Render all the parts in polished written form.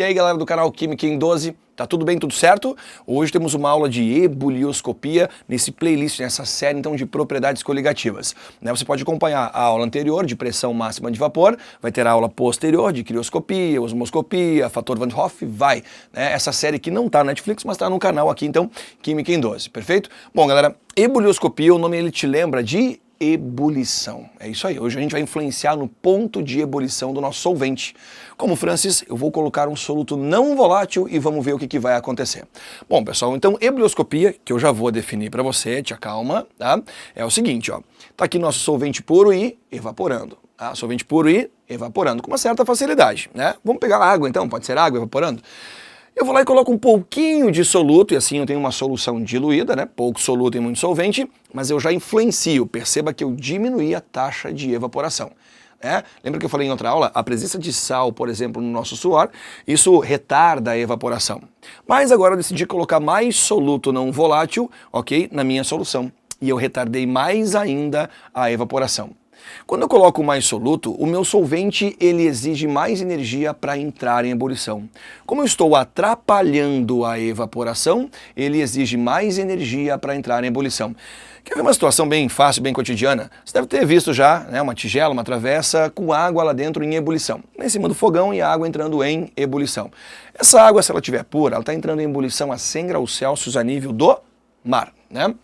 E aí galera do canal Química em 12, tá tudo bem, tudo certo? Hoje temos uma aula de ebulioscopia nesse playlist, nessa série então de propriedades coligativas. Você pode acompanhar a aula anterior de pressão máxima de vapor, vai ter a aula posterior de crioscopia, osmoscopia, fator Van Hoff, vai. Essa série que não tá na Netflix, mas tá no canal aqui então, Química em 12, perfeito? Bom galera, ebulioscopia, o nome ele te lembra de ebulição. É isso aí, hoje a gente vai influenciar no ponto de ebulição do nosso solvente. Como Francis, eu vou colocar um soluto não volátil e vamos ver o que vai acontecer. Bom pessoal, então ebulioscopia, que eu já vou definir para você, te acalma, tá? É o seguinte, ó, tá aqui nosso solvente puro e evaporando. Tá? Solvente puro e evaporando, com uma certa facilidade, né? Vamos pegar água então, pode ser água evaporando? Eu vou lá e coloco um pouquinho de soluto, e assim eu tenho uma solução diluída, né? Pouco soluto e muito solvente, mas eu já influencio, perceba que eu diminuí a taxa de evaporação. Lembra que eu falei em outra aula? A presença de sal, por exemplo, no nosso suor, isso retarda a evaporação. Mas agora eu decidi colocar mais soluto não volátil, ok, na minha solução. E eu retardei mais ainda a evaporação. Quando eu coloco mais soluto, o meu solvente ele exige mais energia para entrar em ebulição. Como eu estou atrapalhando a evaporação, ele exige mais energia para entrar em ebulição. Quer ver uma situação bem fácil, bem cotidiana? Você deve ter visto já, né, uma tigela, uma travessa com água lá dentro em ebulição. Em cima do fogão e a água entrando em ebulição. Essa água, se ela estiver pura, ela está entrando em ebulição a 100 graus Celsius a nível do mar, né?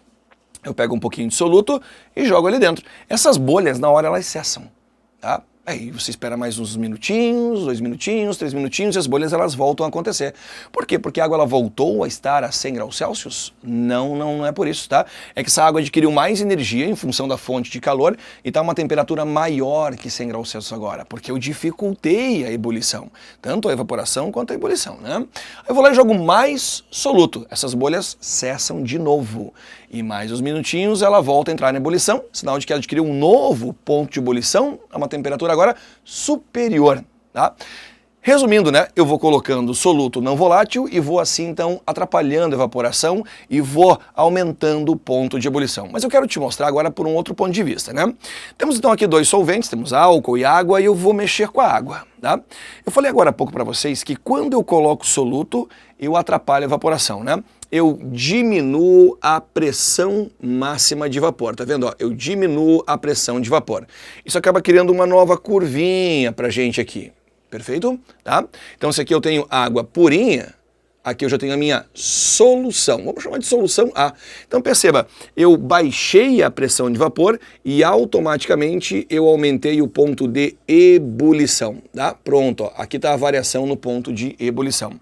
Eu pego um pouquinho de soluto e jogo ali dentro. Essas bolhas, na hora, elas cessam, tá? Aí você espera mais uns minutinhos, 2 minutinhos, 3 minutinhos e as bolhas elas voltam a acontecer. Por quê? Porque a água ela voltou a estar a 100 graus Celsius? Não é por isso, tá? É que essa água adquiriu mais energia em função da fonte de calor e está uma temperatura maior que 100 graus Celsius agora, porque eu dificultei a ebulição, tanto a evaporação quanto a ebulição, né? Eu vou lá e jogo mais soluto, essas bolhas cessam de novo. E mais uns minutinhos ela volta a entrar na ebulição, sinal de que ela adquiriu um novo ponto de ebulição, a uma temperatura agora superior, tá? Resumindo, né, eu vou colocando soluto não volátil e vou assim então atrapalhando a evaporação e vou aumentando o ponto de ebulição. Mas eu quero te mostrar agora por um outro ponto de vista, né? Temos então aqui dois solventes, temos álcool e água e eu vou mexer com a água, tá? Eu falei agora há pouco para vocês que quando eu coloco soluto, eu atrapalho a evaporação, né? Eu diminuo a pressão máxima de vapor, tá vendo? Ó, eu diminuo a pressão de vapor. Isso acaba criando uma nova curvinha pra gente aqui, perfeito? Tá? Então se aqui eu tenho água purinha, aqui eu já tenho a minha solução, vamos chamar de solução A. Então perceba, eu baixei a pressão de vapor e automaticamente eu aumentei o ponto de ebulição, tá? Pronto, ó, aqui está a variação no ponto de ebulição.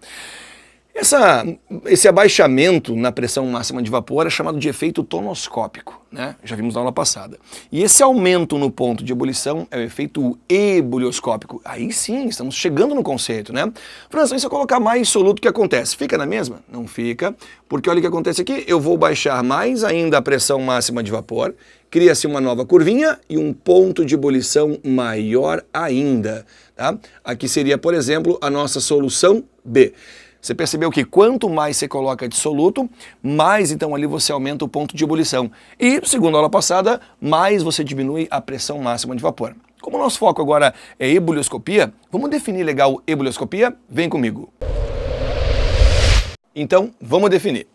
Esse abaixamento na pressão máxima de vapor é chamado de efeito tonoscópico, né? Já vimos na aula passada. E esse aumento no ponto de ebulição é o efeito ebulioscópico. Aí sim, estamos chegando no conceito, né? França, e se eu colocar mais soluto, o que acontece? Fica na mesma? Não fica, porque olha o que acontece aqui, eu vou baixar mais ainda a pressão máxima de vapor, cria-se uma nova curvinha e um ponto de ebulição maior ainda, tá? Aqui seria, por exemplo, a nossa solução B. Você percebeu que quanto mais você coloca de soluto, mais então ali você aumenta o ponto de ebulição. E, segundo a aula passada, mais você diminui a pressão máxima de vapor. Como o nosso foco agora é ebulioscopia, vamos definir legal ebulioscopia? Vem comigo. Então, vamos definir.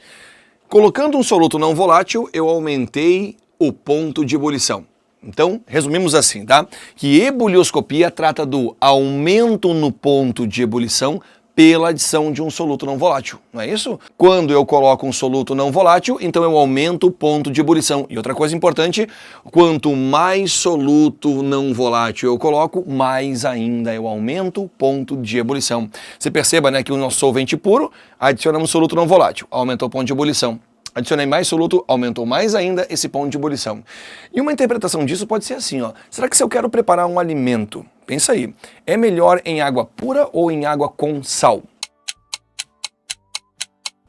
Colocando um soluto não volátil, eu aumentei o ponto de ebulição. Então, resumimos assim, tá? Que ebulioscopia trata do aumento no ponto de ebulição pela adição de um soluto não volátil, não é isso? Quando eu coloco um soluto não volátil, então eu aumento o ponto de ebulição. E outra coisa importante, quanto mais soluto não volátil eu coloco, mais ainda eu aumento o ponto de ebulição. Você perceba, né, que o nosso solvente puro, adicionamos soluto não volátil, aumentou o ponto de ebulição. Adicionei mais soluto, aumentou mais ainda esse ponto de ebulição. E uma interpretação disso pode ser assim, ó. Será que se eu quero preparar um alimento, pensa aí, é melhor em água pura ou em água com sal?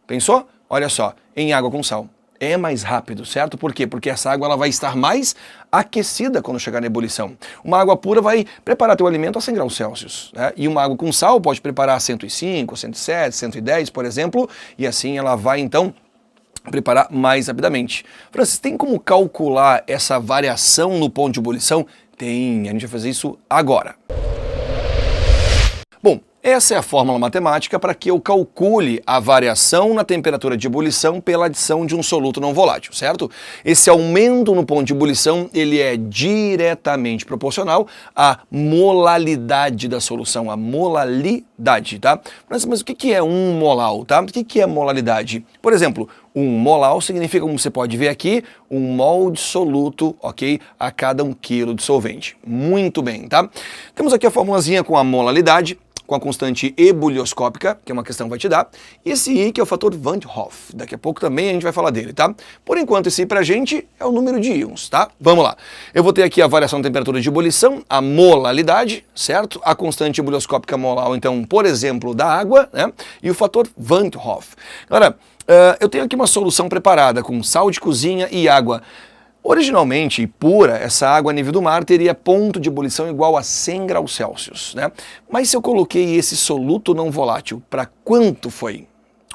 Pensou? Olha só, em água com sal. É mais rápido, certo? Por quê? Porque essa água ela vai estar mais aquecida quando chegar na ebulição. Uma água pura vai preparar teu alimento a 100 graus Celsius, né? E uma água com sal pode preparar a 105, 107, 110, por exemplo, e assim ela vai então preparar mais rapidamente. Francis, tem como calcular essa variação no ponto de ebulição? Tem, a gente vai fazer isso agora. Bom, Essa é a fórmula matemática para que eu calcule a variação na temperatura de ebulição pela adição de um soluto não volátil, certo? Esse aumento no ponto de ebulição, ele é diretamente proporcional à molalidade da solução, a molalidade, tá? Mas o que é um molal, tá? O que é molalidade? Por exemplo, um molal significa, como você pode ver aqui, um mol de soluto, ok? A cada 1 kg de solvente. Muito bem, tá? Temos aqui a formulazinha com a molalidade, com a constante ebulioscópica, que é uma questão que vai te dar, e esse I, que é o fator Van 't Hoff. Daqui a pouco também a gente vai falar dele, tá? Por enquanto, esse I pra gente é o número de íons, tá? Vamos lá. Eu vou ter aqui a variação da temperatura de ebulição, a molalidade, certo? A constante ebulioscópica molar, então, por exemplo, da água, né? E o fator Van 't Hoff. Agora, eu tenho aqui uma solução preparada com sal de cozinha e água. Originalmente, pura, essa água a nível do mar teria ponto de ebulição igual a 100 graus Celsius, né? Mas se eu coloquei esse soluto não volátil, para quanto foi?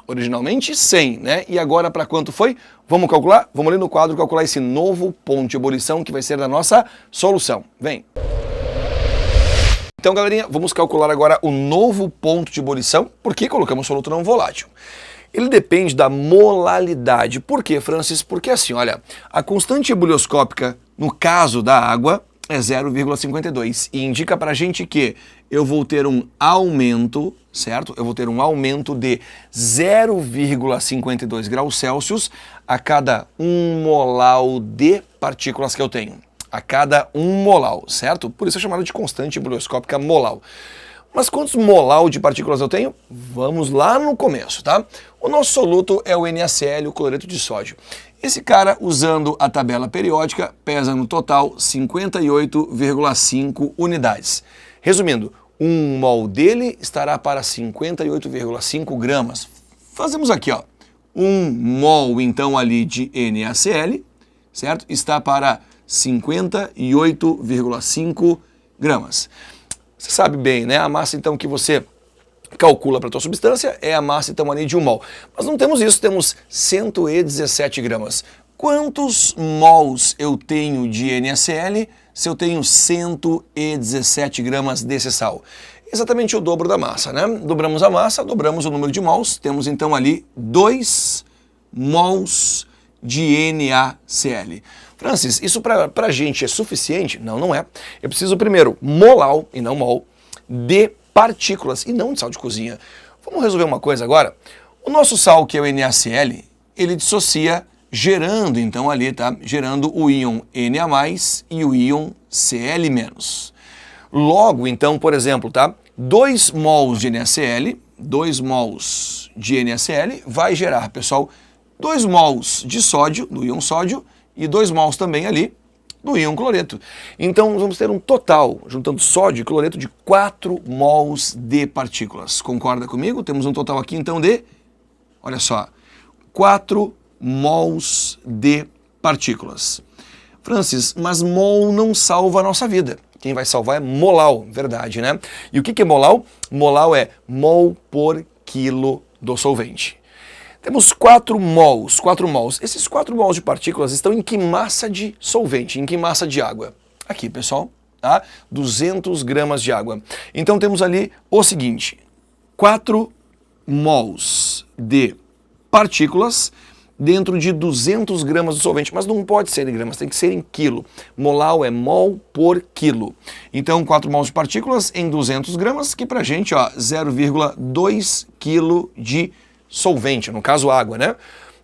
Originalmente 100, né? E agora para quanto foi? Vamos calcular? Vamos ali no quadro calcular esse novo ponto de ebulição que vai ser da nossa solução. Vem! Então, galerinha, vamos calcular agora o novo ponto de ebulição, porque colocamos soluto não volátil. Ele depende da molalidade. Por quê, Francis? Porque assim, olha, a constante ebulioscópica, no caso da água, é 0,52 e indica pra gente que eu vou ter um aumento, certo? Eu vou ter um aumento de 0,52 graus Celsius a cada 1 molar de partículas que eu tenho. A cada 1 molar, certo? Por isso é chamado de constante ebulioscópica molar. Mas quantos molar de partículas eu tenho? Vamos lá no começo, tá? O nosso soluto é o NaCl, o cloreto de sódio. Esse cara, usando a tabela periódica, pesa no total 58,5 unidades. Resumindo, 1 mol dele estará para 58,5 gramas. Fazemos aqui, ó. 1 mol, então, ali de NaCl, certo? Está para 58,5 gramas. Você sabe bem, né? A massa, então, que você calcula para a tua substância é a massa, então, ali de 1 mol. Mas não temos isso, temos 117 gramas. Quantos mols eu tenho de NaCl se eu tenho 117 gramas desse sal? Exatamente o dobro da massa, né? Dobramos a massa, dobramos o número de mols, temos, então, ali 2 mols de NaCl. Francis, isso pra gente é suficiente? Não, não é. Eu preciso primeiro molar, e não mol, de partículas, e não de sal de cozinha. Vamos resolver uma coisa agora? O nosso sal, que é o NaCl, ele dissocia gerando, então, ali, tá? Gerando o íon Na+, e o íon Cl-. Logo, então, por exemplo, tá? 2 mols de NaCl, 2 mols de NaCl vai gerar, pessoal, 2 mols de sódio, do íon sódio, e 2 mols também ali do íon cloreto. Então vamos ter um total, juntando sódio e cloreto, de 4 mols de partículas. Concorda comigo? Temos um total aqui então de, olha só, 4 mols de partículas. Francis, mas mol não salva a nossa vida. Quem vai salvar é molar, verdade, né? E o que é molar? Molar é mol por quilo do solvente. Temos 4 mols. Esses 4 mols de partículas estão em que massa de solvente, em que massa de água? Aqui, pessoal, tá? 200 gramas de água. Então temos ali o seguinte, 4 mols de partículas dentro de 200 gramas de solvente, mas não pode ser em gramas, tem que ser em quilo. Molar é mol por quilo. Então 4 mols de partículas em 200 gramas, que pra gente, ó, 0,2 kg de solvente, no caso água, né?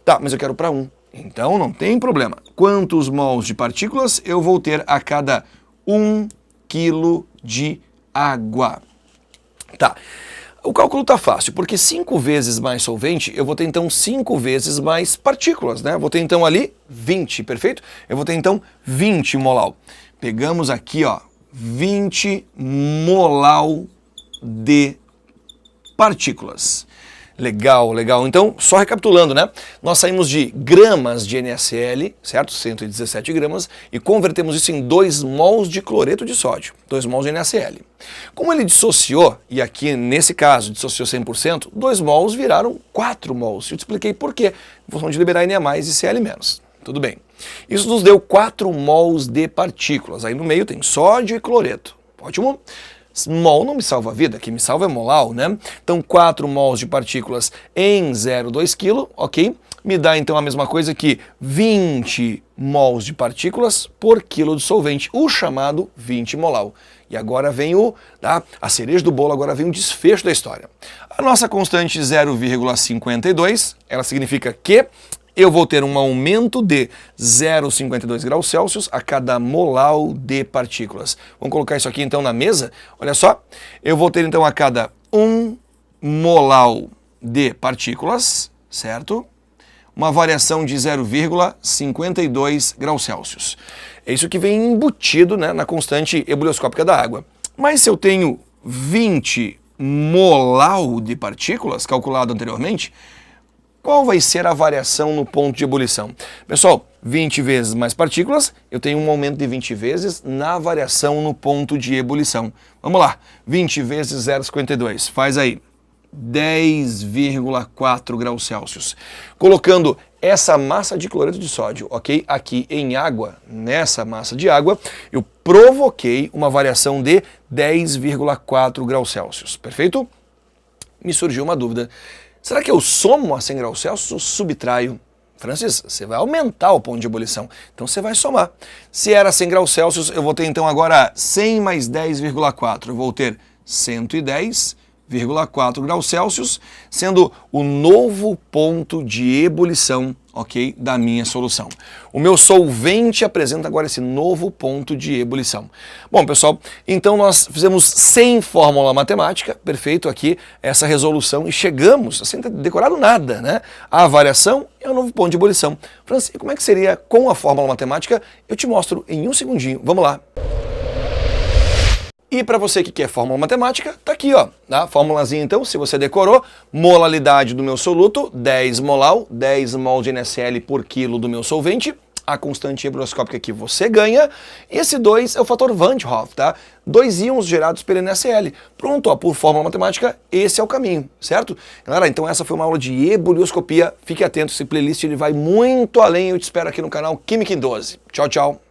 Tá, mas eu quero para 1, então não tem problema. Quantos mols de partículas eu vou ter a cada 1 kg de água? Tá, o cálculo tá fácil, porque 5 vezes mais solvente, eu vou ter então 5 vezes mais partículas, né? Vou ter então ali 20, perfeito? Eu vou ter então 20 molar. Pegamos aqui, ó, 20 molar de partículas. Legal, legal. Então, só recapitulando, né? Nós saímos de gramas de NaCl, certo? 117 gramas, e convertemos isso em 2 mols de cloreto de sódio, 2 mols de NaCl. Como ele dissociou, e aqui nesse caso dissociou 100%, 2 mols viraram 4 mols. Eu te expliquei por quê. Em função de liberar Na+ e Cl-. Tudo bem. Isso nos deu 4 mols de partículas. Aí no meio tem sódio e cloreto. Ótimo. Mol não me salva a vida, quem me salva é molar, né? Então 4 mols de partículas em 0,2 kg, ok? Me dá então a mesma coisa que 20 mols de partículas por quilo de solvente, o chamado 20 molar. E agora vem a cereja do bolo, agora vem o desfecho da história. A nossa constante 0,52, ela significa que eu vou ter um aumento de 0,52 graus Celsius a cada molar de partículas. Vamos colocar isso aqui então na mesa? Olha só, eu vou ter então a cada 1 molar de partículas, certo? Uma variação de 0,52 graus Celsius. É isso que vem embutido, né, na constante ebulioscópica da água. Mas se eu tenho 20 molar de partículas, calculado anteriormente, qual vai ser a variação no ponto de ebulição? Pessoal, 20 vezes mais partículas, eu tenho um aumento de 20 vezes na variação no ponto de ebulição. Vamos lá, 20 vezes 0,52, faz aí 10,4 graus Celsius. Colocando essa massa de cloreto de sódio, ok, aqui em água, nessa massa de água, eu provoquei uma variação de 10,4 graus Celsius, perfeito? Me surgiu uma dúvida. Será que eu somo a 100 graus Celsius ou subtraio? Francis, você vai aumentar o ponto de ebulição, então você vai somar. Se era 100 graus Celsius, eu vou ter então agora 100 mais 10,4. Eu vou ter 110,4 graus Celsius, sendo o novo ponto de ebulição, ok, da minha solução. O meu solvente apresenta agora esse novo ponto de ebulição. Bom, pessoal, então nós fizemos sem fórmula matemática, perfeito, aqui, essa resolução, e chegamos, sem ter decorado nada, né? A variação é o novo ponto de ebulição. Francis, como é que seria com a fórmula matemática? Eu te mostro em um segundinho. Vamos lá. E para você que quer fórmula matemática, tá aqui, ó, tá? Fórmulazinha então, se você decorou, molalidade do meu soluto, 10 molar, 10 mol de NaCl por quilo do meu solvente, a constante ebulioscópica que você ganha, e esse 2 é o fator Van 't Hoff, tá? 2 íons gerados pelo NaCl. Pronto, ó, por fórmula matemática, esse é o caminho, certo? Galera, então essa foi uma aula de ebulioscopia, fique atento, esse playlist ele vai muito além, eu te espero aqui no canal Química em 12. Tchau, tchau!